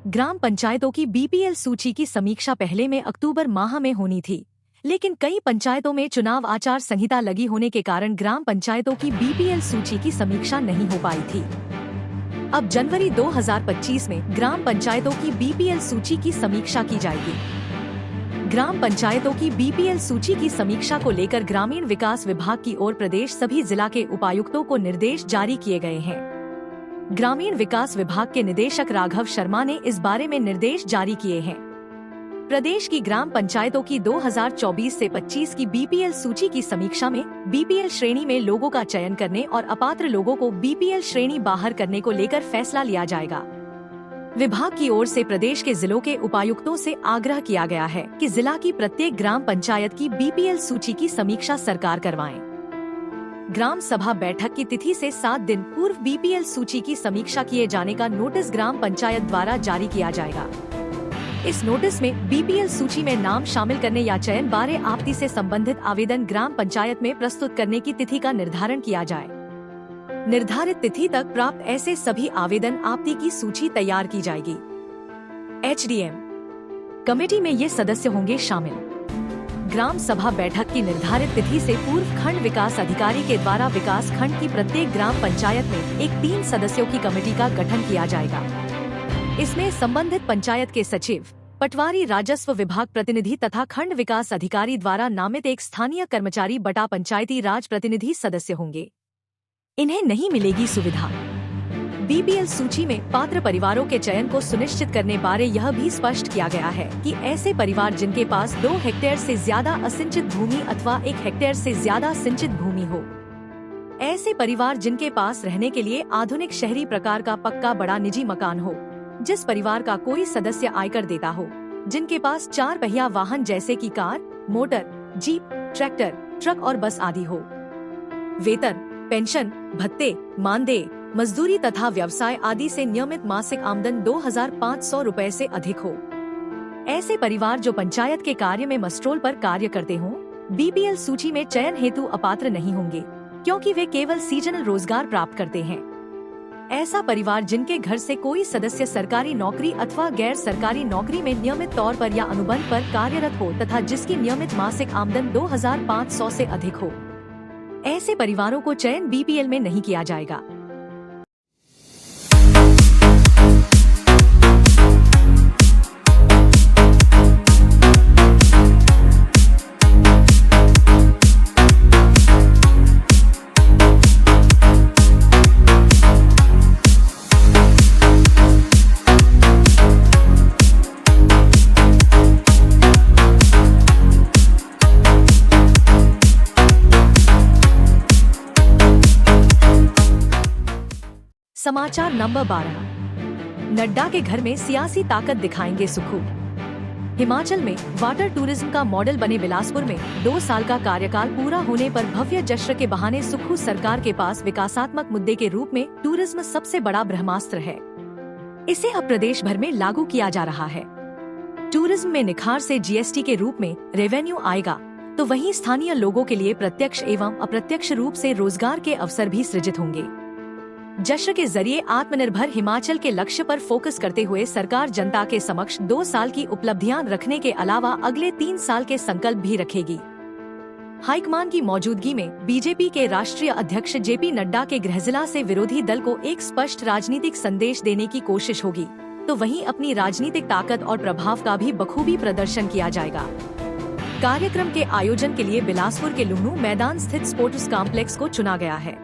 ग्राम पंचायतों की बीपीएल सूची की समीक्षा पहले में अक्टूबर माह में होनी थी, लेकिन कई पंचायतों में चुनाव आचार संहिता लगी होने के कारण ग्राम पंचायतों की बीपीएल सूची की समीक्षा नहीं हो पाई थी। अब जनवरी 2025 में ग्राम पंचायतों की बीपीएल सूची की समीक्षा की जाएगी। ग्राम पंचायतों की बीपीएल सूची की समीक्षा को लेकर ग्रामीण विकास विभाग की ओर प्रदेश सभी जिला के उपायुक्तों को निर्देश जारी किए गए हैं। ग्रामीण विकास विभाग के निदेशक राघव शर्मा ने इस बारे में निर्देश जारी किए हैं। प्रदेश की ग्राम पंचायतों की 2024 से 25 की बीपीएल सूची की समीक्षा में बीपीएल श्रेणी में लोगों का चयन करने और अपात्र लोगों को बीपीएल श्रेणी बाहर करने को लेकर फैसला लिया जाएगा। विभाग की ओर से प्रदेश के जिलों के उपायुक्तों से आग्रह किया गया है कि जिला की प्रत्येक ग्राम पंचायत की बीपीएल सूची की समीक्षा सरकार करवाएं। ग्राम सभा बैठक की तिथि से 7 दिन पूर्व बीपीएल सूची की समीक्षा किए जाने का नोटिस ग्राम पंचायत द्वारा जारी किया जाएगा। इस नोटिस में बीपीएल सूची में नाम शामिल करने या चयन बारे आपत्ति से संबंधित आवेदन ग्राम पंचायत में प्रस्तुत करने की तिथि का निर्धारण किया जाए। निर्धारित तिथि तक प्राप्त ऐसे सभी आवेदन आपत्ति की सूची तैयार की जाएगी। एचडीएम कमेटी में ये सदस्य होंगे शामिल। ग्राम सभा बैठक की निर्धारित तिथि से पूर्व खंड विकास अधिकारी के द्वारा विकास खंड की प्रत्येक ग्राम पंचायत में एक 3 सदस्यों की कमेटी का गठन किया जाएगा। इसमें संबंधित पंचायत के सचिव, पटवारी, राजस्व विभाग प्रतिनिधि तथा खंड विकास अधिकारी द्वारा नामित एक स्थानीय कर्मचारी बटा पंचायती राज प्रतिनिधि सदस्य होंगे। इन्हें नहीं मिलेगी सुविधा। बीपीएल सूची में पात्र परिवारों के चयन को सुनिश्चित करने बारे यह भी स्पष्ट किया गया है कि ऐसे परिवार जिनके पास 2 हेक्टेयर से ज्यादा असिंचित भूमि अथवा 1 हेक्टेयर से ज्यादा सिंचित भूमि हो, ऐसे परिवार जिनके पास रहने के लिए आधुनिक शहरी प्रकार का पक्का बड़ा निजी मकान हो, जिस परिवार का कोई सदस्य आयकर देता हो, जिनके पास 4 पहिया वाहन जैसे कि car, motor, jeep, tractor, truck और बस आदि हो, वेतन, पेंशन, भत्ते, मानदेय, मजदूरी तथा व्यवसाय आदि से नियमित मासिक आमदन 2500 रुपए से अधिक हो। ऐसे परिवार जो पंचायत के कार्य में मस्ट्रोल पर कार्य करते हों, बीपीएल सूची में चयन हेतु अपात्र नहीं होंगे, क्योंकि वे केवल सीजनल रोजगार प्राप्त करते हैं। ऐसा परिवार जिनके घर से कोई सदस्य सरकारी नौकरी अथवा गैर सरकारी नौकरी में नियमित तौर पर या अनुबंध पर कार्यरत हो तथा जिसकी नियमित मासिक आमदन 2500 से अधिक हो, ऐसे परिवारों को चयन बीपीएल में नहीं किया जाएगा। समाचार नंबर 12। नड्डा के घर में सियासी ताकत दिखाएंगे सुक्खू। हिमाचल में वाटर टूरिज्म का मॉडल बने बिलासपुर में 2 साल का कार्यकाल पूरा होने पर भव्य जश्न के बहाने सुक्खू सरकार के पास विकासात्मक मुद्दे के रूप में टूरिज्म सबसे बड़ा ब्रह्मास्त्र है। इसे अब प्रदेश भर में लागू किया जा रहा है। टूरिज्म में निखार से जीएसटी के रूप में रेवेन्यू आएगा, तो वहीं स्थानीय लोगों के लिए प्रत्यक्ष एवं अप्रत्यक्ष रूप से रोजगार के अवसर भी सृजित होंगे। जश्न के जरिए आत्मनिर्भर हिमाचल के लक्ष्य पर फोकस करते हुए सरकार जनता के समक्ष 2 साल की उपलब्धियां रखने के अलावा अगले 3 साल के संकल्प भी रखेगी। हाईकमान की मौजूदगी में बीजेपी के राष्ट्रीय अध्यक्ष जेपी नड्डा के गृह जिला से विरोधी दल को एक स्पष्ट राजनीतिक संदेश देने की कोशिश होगी, तो वहीं अपनी राजनीतिक ताकत और प्रभाव का भी बखूबी प्रदर्शन किया जाएगा। कार्यक्रम के आयोजन के लिए बिलासपुर के लुहणू मैदान स्थित स्पोर्ट्स कॉम्प्लेक्स को चुना गया है।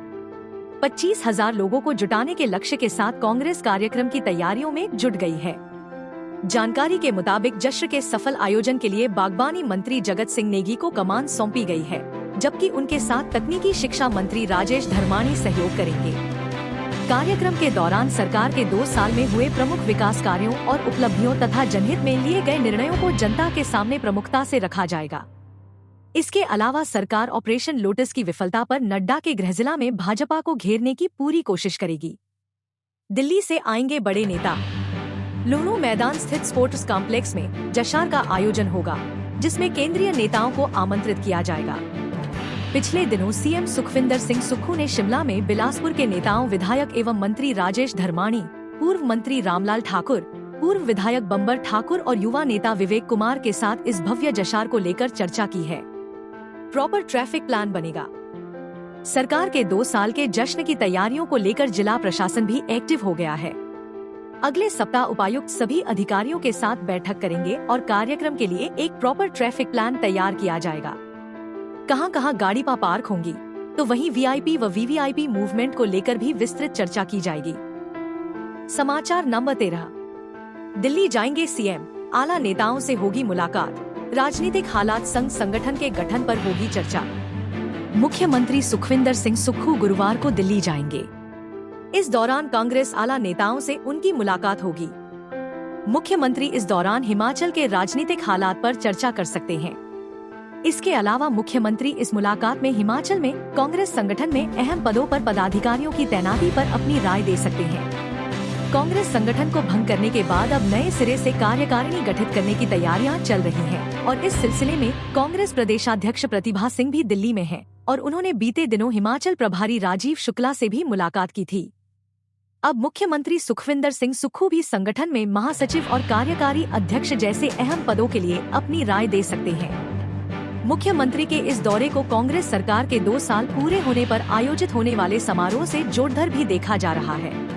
25,000 लोगों को जुटाने के लक्ष्य के साथ कांग्रेस कार्यक्रम की तैयारियों में जुट गई है। जानकारी के मुताबिक जश्न के सफल आयोजन के लिए बागबानी मंत्री जगत सिंह नेगी को कमान सौंपी गई है, जबकि उनके साथ तकनीकी शिक्षा मंत्री राजेश धर्माणी सहयोग करेंगे। कार्यक्रम के दौरान सरकार के 2 साल में हुए प्रमुख विकास कार्यों और उपलब्धियों तथा जनहित में लिए गए निर्णयों को जनता के सामने प्रमुखता से रखा जाएगा। इसके अलावा सरकार ऑपरेशन लोटस की विफलता पर नड्डा के गृह जिला में भाजपा को घेरने की पूरी कोशिश करेगी। दिल्ली से आएंगे बड़े नेता। लुहणू मैदान स्थित स्पोर्ट्स कॉम्प्लेक्स में जश्न का आयोजन होगा, जिसमें केंद्रीय नेताओं को आमंत्रित किया जाएगा। पिछले दिनों सीएम सुखविंदर सिंह सुक्खू ने शिमला में बिलासपुर के नेताओं विधायक एवं मंत्री राजेश धर्माणी, पूर्व मंत्री रामलाल ठाकुर, पूर्व विधायक बंबर ठाकुर और युवा नेता विवेक कुमार के साथ इस भव्य जश्न को लेकर चर्चा की है। प्रॉपर ट्रैफिक प्लान बनेगा। सरकार के 2 साल के जश्न की तैयारियों को लेकर जिला प्रशासन भी एक्टिव हो गया है। अगले सप्ताह उपायुक्त सभी अधिकारियों के साथ बैठक करेंगे और कार्यक्रम के लिए एक प्रॉपर ट्रैफिक प्लान तैयार किया जाएगा। कहां-कहां गाड़ी पार्क होंगी, तो वहीं वीआईपी व वीवीआईपी मूवमेंट को लेकर भी विस्तृत चर्चा की जाएगी। समाचार नंबर 13। दिल्ली जाएंगे सीएम, आला नेताओं से होगी मुलाकात, राजनीतिक हालात संघ संगठन के गठन पर होगी चर्चा। मुख्यमंत्री सुखविंदर सिंह सुक्खू गुरुवार को दिल्ली जाएंगे। इस दौरान कांग्रेस आला नेताओं से उनकी मुलाकात होगी। मुख्यमंत्री इस दौरान हिमाचल के राजनीतिक हालात पर चर्चा कर सकते हैं। इसके अलावा मुख्यमंत्री इस मुलाकात में हिमाचल में कांग्रेस संगठन में अहम पदों पर पदाधिकारियों की तैनाती पर अपनी राय दे सकते हैं। कांग्रेस संगठन को भंग करने के बाद अब नए सिरे से कार्यकारिणी गठित करने की तैयारियां चल रही हैं और इस सिलसिले में कांग्रेस प्रदेशाध्यक्ष प्रतिभा सिंह भी दिल्ली में हैं और उन्होंने बीते दिनों हिमाचल प्रभारी राजीव शुक्ला से भी मुलाकात की थी। अब मुख्यमंत्री सुखविंदर सिंह सुक्खू भी संगठन में महासचिव और कार्यकारी अध्यक्ष जैसे अहम पदों के लिए अपनी राय दे सकते हैं। मुख्यमंत्री के इस दौरे को कांग्रेस सरकार के 2 साल पूरे होने पर आयोजित होने वाले समारोह से जोड़कर भी देखा जा रहा है।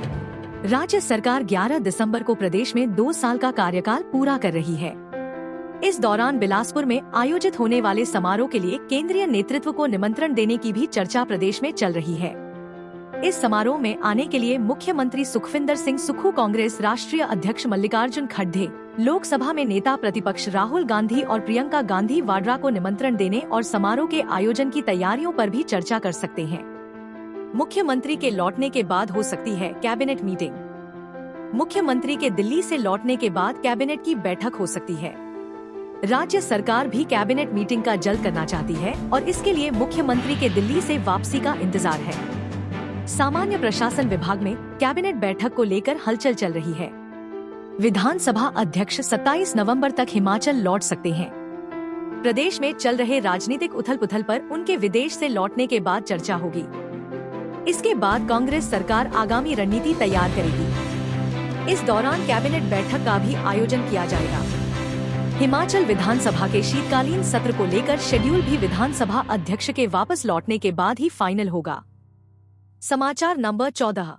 राज्य सरकार 11 दिसंबर को प्रदेश में 2 साल का कार्यकाल पूरा कर रही है। इस दौरान बिलासपुर में आयोजित होने वाले समारोह के लिए केंद्रीय नेतृत्व को निमंत्रण देने की भी चर्चा प्रदेश में चल रही है। इस समारोह में आने के लिए मुख्यमंत्री सुखविंदर सिंह सुक्खू, कांग्रेस राष्ट्रीय अध्यक्ष मल्लिकार्जुन खड़गे, लोकसभा में नेता प्रतिपक्ष राहुल गांधी और प्रियंका गांधी वाड्रा को निमंत्रण देने और समारोह के आयोजन की तैयारियों पर भी चर्चा कर सकते हैं। मुख्यमंत्री के लौटने के बाद हो सकती है कैबिनेट मीटिंग। मुख्यमंत्री के दिल्ली से लौटने के बाद कैबिनेट की बैठक हो सकती है। राज्य सरकार भी कैबिनेट मीटिंग का जल्द करना चाहती है और इसके लिए मुख्यमंत्री के दिल्ली से वापसी का इंतजार है। सामान्य प्रशासन विभाग में कैबिनेट बैठक को लेकर हलचल चल रही है। विधानसभा अध्यक्ष 27 नवंबर तक हिमाचल लौट सकते हैं। प्रदेश में चल रहे राजनीतिक उथल-पुथल पर उनके विदेश से लौटने के बाद चर्चा होगी। इसके बाद कांग्रेस सरकार आगामी रणनीति तैयार करेगी। इस दौरान कैबिनेट बैठक का भी आयोजन किया जाएगा। हिमाचल विधानसभा के शीतकालीन सत्र को लेकर शेड्यूल भी विधानसभा अध्यक्ष के वापस लौटने के बाद ही फाइनल होगा। समाचार नंबर 14।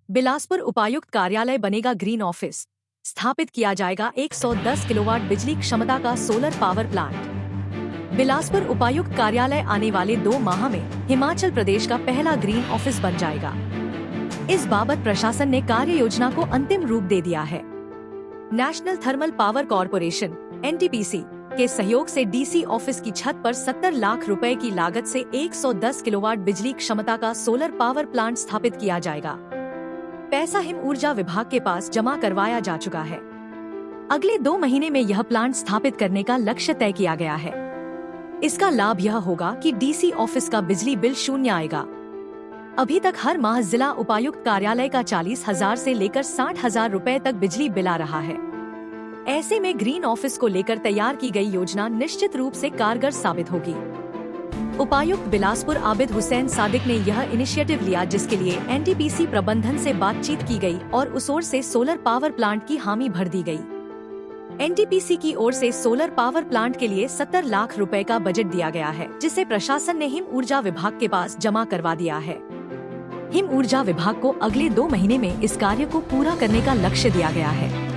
बिलासपुर उपायुक्त कार्यालय बनेगा ग्रीन ऑफिस। स्थापित किया जाएगा 110 किलोवाट बिजली क्षमता का सोलर पावर प्लांट। बिलासपुर उपायुक्त कार्यालय आने वाले 2 माह में हिमाचल प्रदेश का पहला ग्रीन ऑफिस बन जाएगा। इस बाबत प्रशासन ने कार्य योजना को अंतिम रूप दे दिया है। National thermal power corporation (NTPC) के सहयोग से डीसी ऑफिस की छत पर 70 लाख रुपए की लागत से 110 किलोवाट बिजली क्षमता का सोलर पावर प्लांट स्थापित किया जाएगा। पैसा हिम ऊर्जा विभाग के पास जमा करवाया जा चुका है। अगले 2 महीने में यह प्लांट स्थापित करने का लक्ष्य तय किया गया है। इसका लाभ यह होगा कि डीसी ऑफिस का बिजली बिल शून्य आएगा। अभी तक हर माह जिला उपायुक्त कार्यालय का 40,000 से लेकर 60,000 रुपए तक बिजली बिल आ रहा है। ऐसे में ग्रीन ऑफिस को लेकर तैयार की गई योजना निश्चित रूप से कारगर साबित होगी। उपायुक्त बिलासपुर आबिद हुसैन सादिक ने यह इनिशिएटिव लिया, जिसके लिए NTPC प्रबंधन से बातचीत की गई और उस ओर से सोलर पावर प्लांट की हामी भर दी गई। NTPC की ओर से सोलर पावर प्लांट के लिए 70 लाख रुपए का बजट दिया गया है, जिसे प्रशासन ने हिम ऊर्जा विभाग के पास जमा करवा दिया है। हिम ऊर्जा विभाग को अगले 2 महीने में इस कार्य को पूरा करने का लक्ष्य दिया गया है।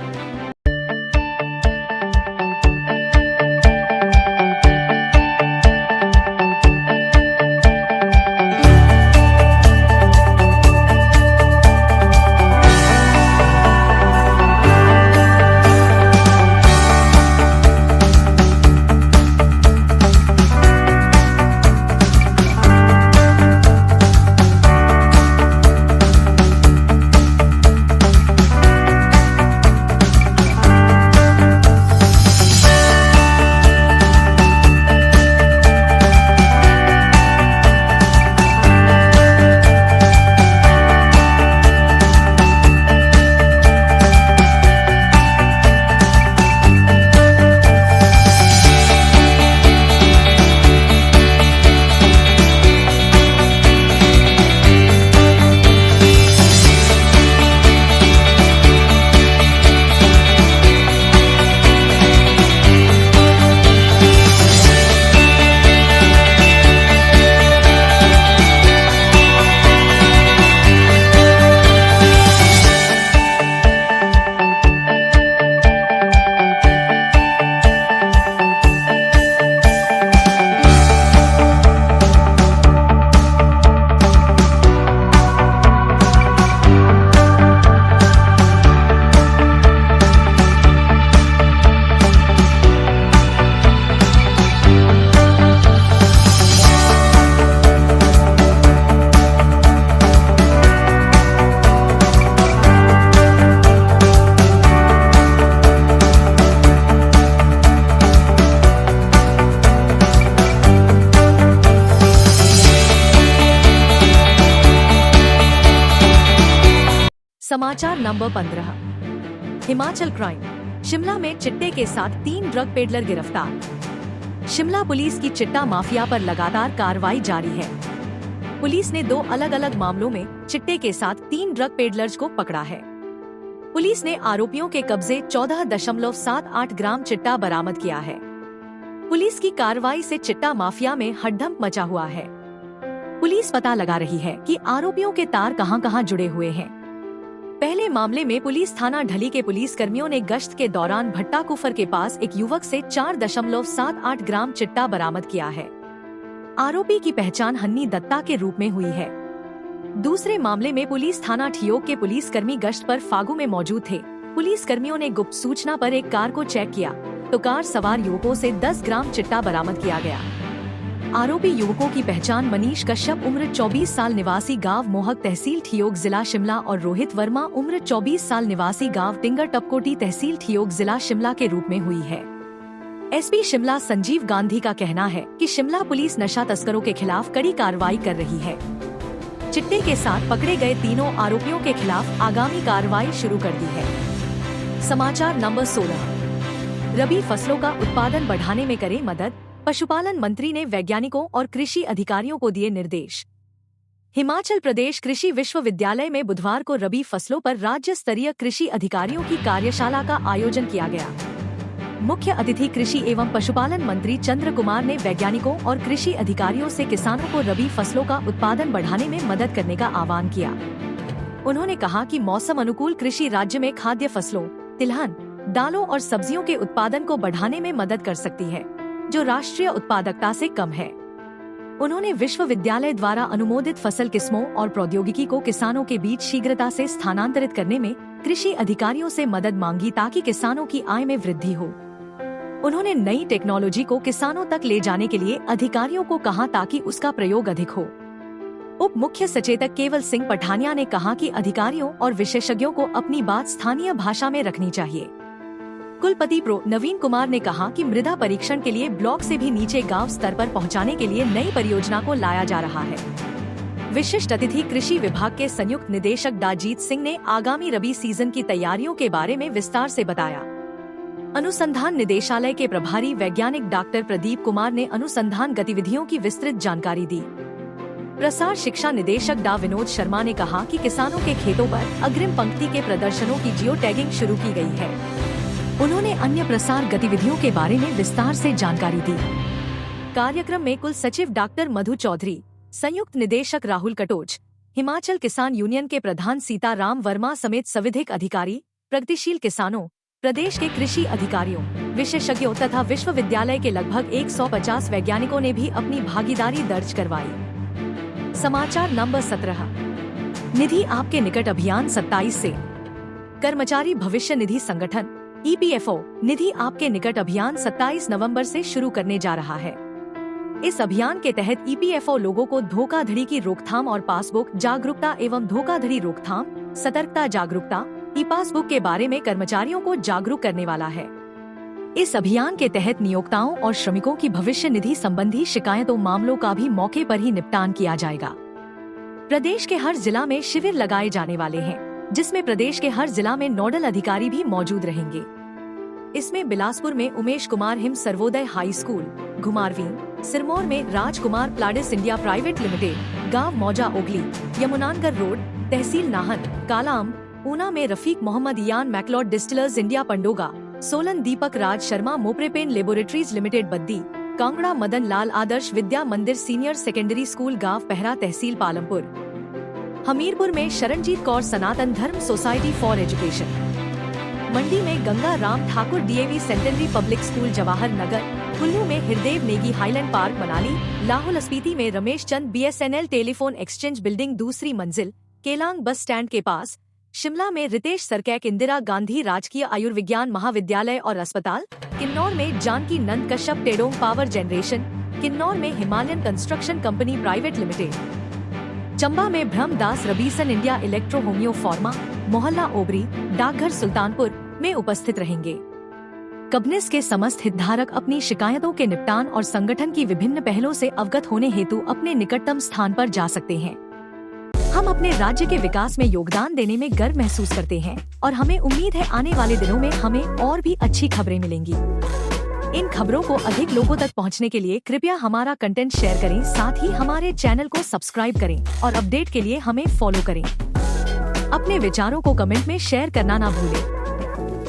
समाचार नंबर 15। हिमाचल क्राइम। शिमला में चिट्टे के साथ 3 ड्रग पेडलर गिरफ्तार। शिमला पुलिस की चिट्टा माफिया पर लगातार कार्रवाई जारी है। पुलिस ने 2 अलग अलग मामलों में चिट्टे के साथ 3 ड्रग पेडलर्स को पकड़ा है। पुलिस ने आरोपियों के कब्जे 14.78 ग्राम चिट्टा बरामद किया है। पुलिस की कार्रवाई से चिट्टा माफिया में हड़कंप मचा हुआ है। पुलिस पता लगा रही है कि आरोपियों के तार कहां-कहां जुड़े हुए हैं। पहले मामले में पुलिस थाना ढली के पुलिस कर्मियों ने गश्त के दौरान भट्टा कुफर के पास एक युवक से 4.78 ग्राम चिट्टा बरामद किया है। आरोपी की पहचान हन्नी दत्ता के रूप में हुई है। दूसरे मामले में पुलिस थाना ठियोग के पुलिस कर्मी गश्त पर फागू में मौजूद थे। पुलिस कर्मियों ने गुप्त सूचना पर एक कार को चेक किया तो कार सवार युवकों से 10 ग्राम चिट्टा बरामद किया गया। आरोपी युवकों की पहचान मनीष कश्यप उम्र 24 साल निवासी गांव मोहक तहसील ठियोग जिला शिमला और रोहित वर्मा उम्र 24 साल निवासी गांव टिंगर टपकोटी तहसील ठियोग जिला शिमला के रूप में हुई है। एसपी शिमला संजीव गांधी का कहना है कि शिमला पुलिस नशा तस्करों के खिलाफ कड़ी कार्रवाई कर रही है। चिट्टे के साथ पकड़े गए तीनों आरोपियों के खिलाफ आगामी कार्रवाई शुरू कर दी है। समाचार नंबर 16। रबी फसलों का उत्पादन बढ़ाने में करे मदद, पशुपालन मंत्री ने वैज्ञानिकों और कृषि अधिकारियों को दिए निर्देश। हिमाचल प्रदेश कृषि विश्वविद्यालय में बुधवार को रबी फसलों पर राज्य स्तरीय कृषि अधिकारियों की कार्यशाला का आयोजन किया गया। मुख्य अतिथि कृषि एवं पशुपालन मंत्री चंद्र कुमार ने वैज्ञानिकों और कृषि अधिकारियों से किसानों को रबी फसलों का उत्पादन बढ़ाने में मदद करने का आह्वान किया। उन्होंने कहा कि मौसम अनुकूल कृषि राज्य में खाद्य फसलों, तिलहन, दालों और सब्जियों के उत्पादन को बढ़ाने में मदद कर सकती है, जो राष्ट्रीय उत्पादकता से कम है। उन्होंने विश्वविद्यालय द्वारा अनुमोदित फसल किस्मों और प्रौद्योगिकी को किसानों के बीच शीघ्रता से स्थानांतरित करने में कृषि अधिकारियों से मदद मांगी ताकि किसानों की आय में वृद्धि हो। उन्होंने नई टेक्नोलॉजी को किसानों तक ले जाने के लिए अधिकारियों को कहा ताकि उसका प्रयोग अधिक हो। उप मुख्य सचेतक केवल सिंह पठानिया ने कहा कि अधिकारियों और विशेषज्ञों को अपनी बात स्थानीय भाषा में रखनी चाहिए। कुलपति प्रो नवीन कुमार ने कहा कि मृदा परीक्षण के लिए ब्लॉक से भी नीचे गांव स्तर पर पहुंचाने के लिए नई परियोजना को लाया जा रहा है। विशिष्ट अतिथि कृषि विभाग के संयुक्त निदेशक दाजीत सिंह ने आगामी रबी सीजन की तैयारियों के बारे में विस्तार से बताया। अनुसंधान निदेशालय के प्रभारी वैज्ञानिक डॉक्टर प्रदीप कुमार ने अनुसंधान गतिविधियों की विस्तृत जानकारी दी। प्रसार शिक्षा निदेशक डा विनोद शर्मा ने कहा कि किसानों के खेतों पर अग्रिम पंक्ति के प्रदर्शनों की जियो टैगिंग शुरू की गई है। उन्होंने अन्य प्रसार गतिविधियों के बारे में विस्तार से जानकारी दी। कार्यक्रम में कुल सचिव डॉक्टर मधु चौधरी, संयुक्त निदेशक राहुल कटोच, हिमाचल किसान यूनियन के प्रधान सीताराम वर्मा समेत संविधिक अधिकारी, प्रगतिशील किसानों, प्रदेश के कृषि अधिकारियों, विशेषज्ञों तथा विश्वविद्यालय के लगभग 150 वैज्ञानिकों ने भी अपनी भागीदारी दर्ज करवाई। समाचार नंबर 17। निधि आपके निकट अभियान 27 से। कर्मचारी भविष्य निधि संगठन EPFO निधि आपके निकट अभियान 27 नवंबर से शुरू करने जा रहा है। इस अभियान के तहत EPFO लोगों को धोखाधड़ी की रोकथाम और पासबुक जागरूकता एवं धोखाधड़ी रोकथाम, सतर्कता जागरूकता, ई-पासबुक के बारे में कर्मचारियों को जागरूक करने वाला है। इस अभियान के तहत नियोक्ताओं और श्रमिकों की भविष्य निधि संबंधी शिकायतों मामलों का भी मौके पर ही निपटान किया जाएगा। प्रदेश के हर जिला में शिविर लगाए जाने वाले हैं, जिसमें प्रदेश के हर जिला में नोडल अधिकारी भी मौजूद रहेंगे। इसमें बिलासपुर में उमेश कुमार हिम सर्वोदय हाई स्कूल, घुमारवीं, सिरमौर में Rajkumar Pladis India private limited, गांव मौजा ओगली, यमुनानगर रोड, तहसील नाहन, कालाअंब, ऊना में रफीक मोहम्मद यान McLeod Distillers India Pandoga, Solan Deepak Raj Sharma मोप्रेपेन laboratories limited Baddi, Kangra Madan Lal Adarsh Vidya Mandir senior secondary school गांव पहरा तहसील पालमपुर, हमीरपुर में शरणजीत कौर सनातन धर्म सोसाइटी फॉर एजुकेशन, मंडी में Ganga Ram Thakur DAV centenary public school Jawahar Nagar, Kullu में हरदेव नेगी हाईलैंड पार्क मनाली, लाहौल स्पीति में Ramesh Chand BSNL telephone exchange building दूसरी मंजिल, केलांग बस स्टैंड के पास, शिमला में रितेश सरकैक इंदिरा गांधी राजकीय आयुर्विज्ञान महाविद्यालय और अस्पताल, किन्नौर में जानकी नंद कश्यप टेडोंग पावर जनरेशन, किन्नौर में Himalayan construction company private limited, Chamba में ब्रह्मदास रबीसन इंडिया इलेक्ट्रो होम्यो फार्मा, मोहल्ला ओबरी, डाकघर सुल्तानपुर में उपस्थित रहेंगे। कबनिस के समस्त हितधारक अपनी शिकायतों के निपटान और संगठन की विभिन्न पहलों से अवगत होने हेतु अपने निकटतम स्थान पर जा सकते हैं। हम हम अपने राज्य के विकास में योगदान देने में गर्व महसूस करते हैं और हमें उम्मीद है आने वाले दिनों में हमें और भी अच्छी खबरें मिलेंगी। इन खबरों को अधिक लोगों तक पहुंचने के लिए कृपया हमारा कंटेंट शेयर करें, साथ ही हमारे चैनल को सब्सक्राइब करें और अपडेट के लिए हमें फॉलो करें। अपने विचारों को कमेंट में शेयर करना ना भूलें।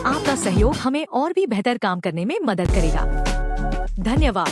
आपका सहयोग हमें और भी बेहतर काम करने में मदद करेगा। धन्यवाद।